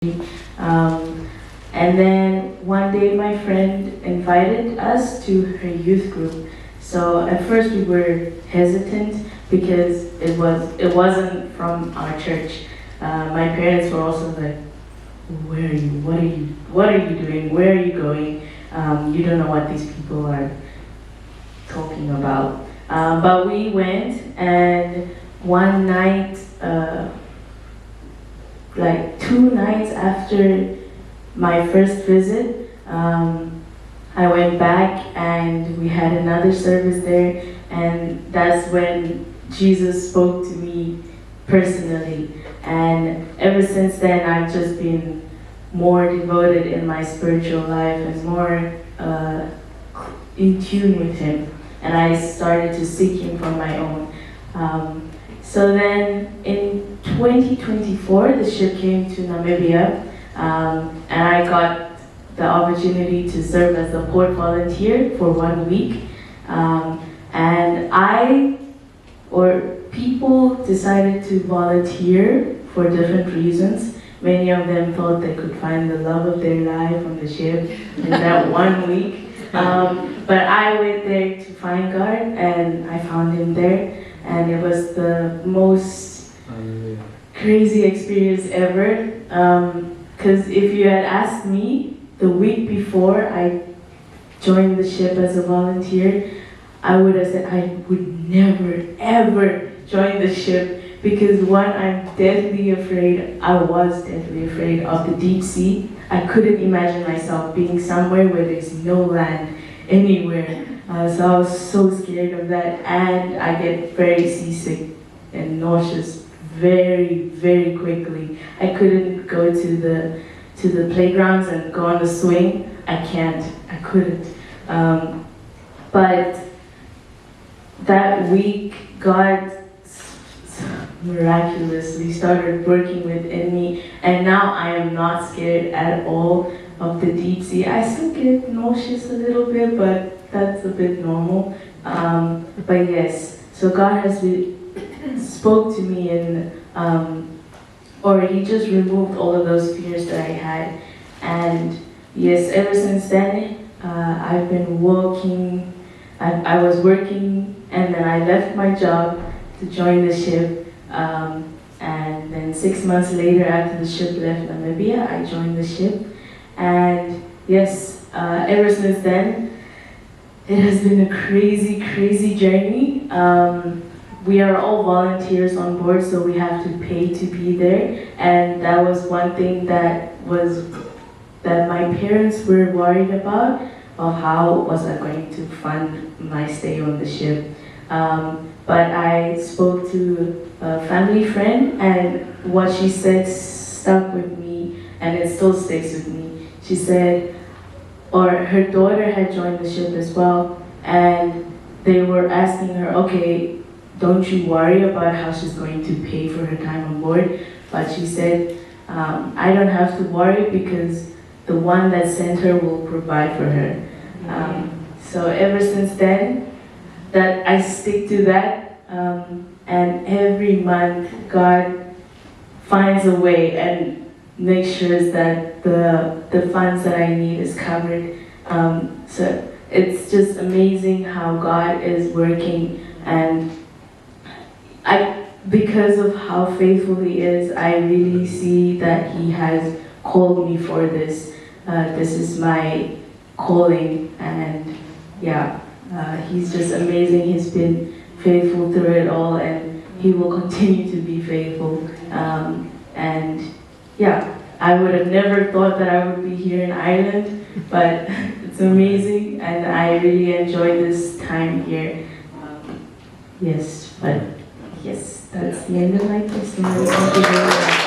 Um, and then one day my friend invited us to her youth group. So at first we were hesitant because it wasn't from our church. My parents were also like, "Where are you? What are you doing? Where are you going? You don't know what these people are talking about." But we went, and one night, like 2 nights after my first visit, I went back and we had another service there, and that's when Jesus spoke to me personally. And ever since then, I've just been more devoted in my spiritual life and more in tune with Him. And I started to seek Him for my own. So then in 2024, the ship came to Namibia, and I got the opportunity to serve as a port volunteer for 1 week. People decided to volunteer for different reasons. Many of them thought they could find the love of their life on the ship in that 1 week. But I went there to find God, and I found Him there. And it was the most crazy experience ever. Because if you had asked me the week before I joined the ship as a volunteer, I would have said I would never, ever join the ship. Because one, I was deathly afraid of the deep sea. I couldn't imagine myself being somewhere where there's no land anywhere. So I was so scared of that, and I get very seasick and nauseous very, very quickly. I couldn't go to the playgrounds and go on the swing. I couldn't. But that week, God miraculously started working within me, and now I am not scared at all of the deep sea. I still get nauseous a little bit, but that's a bit normal. But yes, so God has spoke to me, and or He just removed all of those fears that I had. And yes, ever since then, I've been walking. I was working, and then I left my job to join the ship. And then 6 months later, after the ship left Namibia, I joined the ship. And yes, ever since then, it has been a crazy, crazy journey. We are all volunteers on board, so we have to pay to be there. And that was one thing that my parents were worried about, of how was I going to fund my stay on the ship. But I spoke to a family friend, and what she said stuck with me, and it still sticks with me. She said, or her daughter had joined the ship as well, and they were asking her, okay, don't you worry about how she's going to pay for her time on board. But she said, I don't have to worry because the one that sent her will provide for her. So ever since then, that I stick to that, and every month God finds a way and makes sure that the funds that I need is covered. So it's just amazing how God is working, and because of how faithful He is, I really see that He has called me for this. This is my calling, and yeah, He's just amazing. He's been faithful through it all, and He will continue to be faithful. And yeah, I would have never thought that I would be here in Ireland, but it's amazing, and I really enjoy this time here. Yes, that's the end of my testimony. Thank you very much.